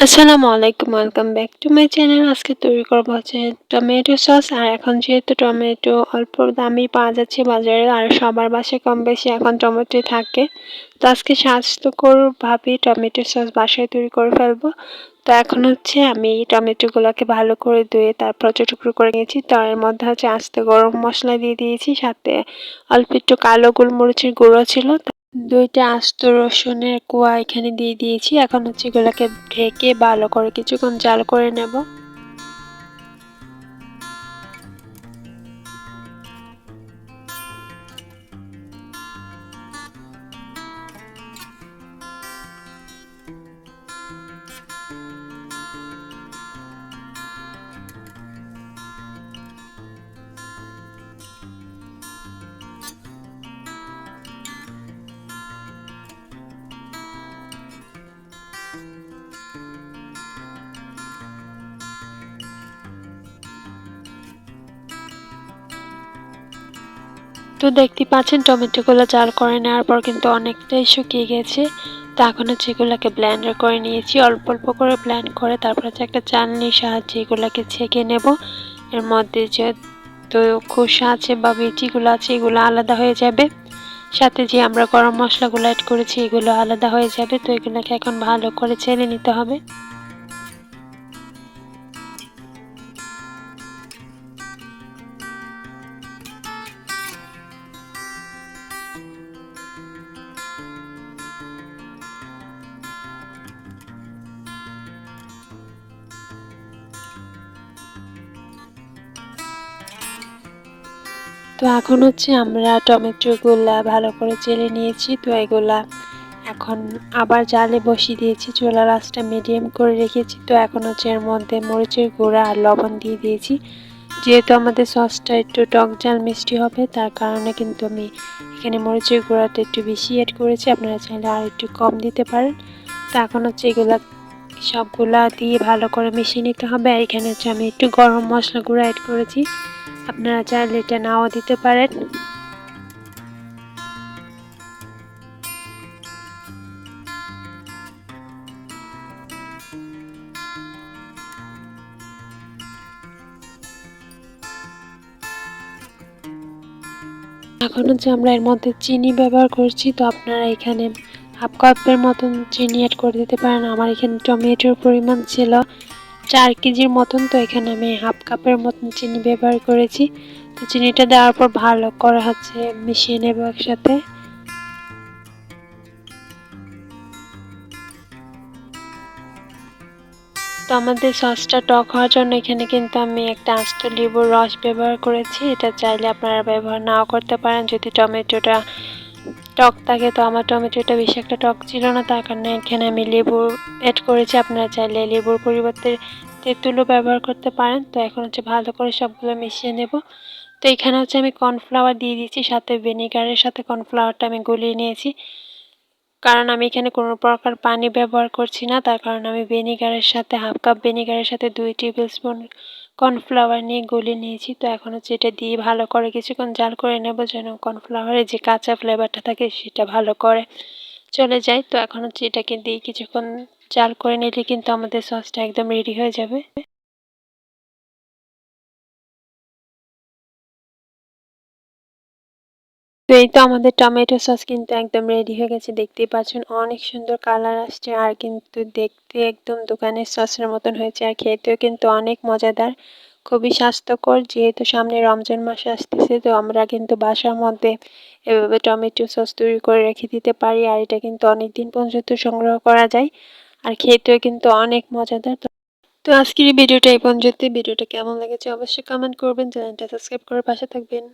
আসসালামু আলাইকুম, welcome back to my channel. আজকে তৈরি করবো হচ্ছে টমেটো সস। আর এখন যেহেতু টমেটো অল্প দামেই পাওয়া যাচ্ছে বাজারে, আর সবার বাসায় কম বেশি এখন টমেটোই থাকে, তো আজকে স্বাস্থ্যকরভাবে টমেটো সস বাসায় তৈরি করে ফেলবো। তো এখন হচ্ছে আমি টমেটোগুলোকে ভালো করে ধুয়ে তারপর ছোট টুকরো করে নিয়েছি। তো এর মধ্যে হচ্ছে আস্ত গরম মশলা দিয়ে দিয়েছি, সাথে অল্প একটু কালো গোলমরিচের গুঁড়ো ছিল। ২টা আস্ত রসুনের কোয়া এখানে দিয়ে দিয়েছি। এখন হচ্ছে এগুলোকে ঢেকে ভালো করে কিছুক্ষণ জাল করে নেব। তো দেখতে পাচ্ছেন টমেটোগুলো জাল করে নেওয়ার পর কিন্তু অনেকটাই শুকিয়ে গেছে। তো এখন হচ্ছে এগুলোকে ব্লেন্ডার করে নিয়েছি, অল্প অল্প করে ব্লেন্ড করে তারপর হচ্ছে একটা চালনির সাহায্যে এগুলোকে ছেঁকে নেব। এর মধ্যে যে তো খোসা আছে বা বিচিগুলো আছে এগুলো আলাদা হয়ে যাবে, সাথে যে আমরা গরম মশলাগুলো অ্যাড করেছি এগুলো আলাদা হয়ে যাবে। তো এগুলোকে এখন ভালো করে ছেড়ে নিতে হবে। তো এখন হচ্ছে আমরা টমেটোগুলা ভালো করে চেলে নিয়েছি। তো এগুলা এখন আবার জালে বসিয়ে দিয়েছি, চুলার আঁচটা মিডিয়াম করে রেখেছি। তো এখন হচ্ছে এর মধ্যে মরিচের গুঁড়া আর লবণ দিয়ে দিয়েছি। যেহেতু আমাদের সসটা একটু টক ঝাল মিষ্টি হবে, তার কারণে কিন্তু আমি এখানে মরিচের গুঁড়াটা একটু বেশি অ্যাড করেছি, আপনারা চাইলে আর একটু কম দিতে পারেন। তো এখন হচ্ছে এগুলা সবগুলা দিয়ে ভালো করে মিশিয়ে নিতে হবে। আর এখানে হচ্ছে আমি একটু গরম মশলা গুঁড়া অ্যাড করেছি, আপনারা চাইলে এটা নাও দিতে পারেন। এখন হচ্ছে আমরা এর মধ্যে চিনি ব্যবহার করছি। তো আপনারা এখানে হাফ কাপের মতন চিনি অ্যাড করে দিতে পারেন। আমার এখানে টমেটোর পরিমাণ ছিল 4 কেজির মতন, তো এখানে আমি হাফ কাপের মতন চিনি ব্যবহার করেছি। তো চিনিটা দেওয়ার পর ভালো করে হচ্ছে মিশিয়ে নেব একসাথে। তো আমাদের সসটা টক হওয়ার জন্য এখানে কিন্তু আমি একটা আস্ত লেবুর রস ব্যবহার করেছি। এটা চাইলে আপনারা ব্যবহার নাও করতে পারেন যদি টমেটোটা টক থাকে। তো আমার টমেটোটা বেশি একটা টক ছিল না, তার কারণে এখানে আমি লেবু অ্যাড করেছি, আপনারা চাইলে লেবুর পরিবর্তে তেঁতুলও ব্যবহার করতে পারেন। তো এখন হচ্ছে ভালো করে সবগুলো মিশিয়ে নেব। তো এখানে হচ্ছে আমি কর্নফ্লাওয়ার দিয়ে দিয়েছি, সাথে ভিনেগারের সাথে কর্নফ্লাওয়ারটা আমি গলিয়ে নিয়েছি, কারণ আমি এখানে কোনো প্রকার পানি ব্যবহার করছি না। তার কারণ আমি ভিনেগারের সাথে হাফ কাপ ভিনেগারের সাথে 2 টেবিল স্পুন কর্নফ্লাওয়ার নিয়ে গলিয়ে নিয়েছি। তো এখন হচ্ছে এটা দিয়ে ভালো করে কিছুক্ষণ জাল করে নেব, যেন কর্নফ্লাওয়ারের যে কাঁচা ফ্লেভারটা থাকে সেটা ভালো করে চলে যায়। তো এখন হচ্ছে এটাকে দিয়ে কিছুক্ষণ জাল করে নিলে কিন্তু আমাদের সসটা একদম রেডি হয়ে যাবে। তো এই তো আমাদের টমেটো সস কিন্তু একদম রেডি হয়ে গেছে, দেখতেই পাচ্ছেন অনেক সুন্দর কালার আসছে, আর কিন্তু দেখতে একদম দোকানের সসের মতন হয়েছে, আর খেতেও কিন্তু অনেক মজাদার, খুবই স্বাস্থ্যকর। যেহেতু সামনে রমজান মাস আসতেছে, তো আমরা কিন্তু বাসার মধ্যে এভাবে টমেটো সস তৈরি করে রেখে দিতে পারি, আর এটা কিন্তু অনেক দিন পর্যন্ত সংগ্রহ করা যায়, আর খেতেও কিন্তু অনেক মজাদার। তো আজকের এই ভিডিওটা এই পর্যন্ত। ভিডিওটা কেমন লেগেছে অবশ্যই কমেন্ট করবেন, চ্যানেলটা সাবস্ক্রাইব করে পাশে থাকবেন।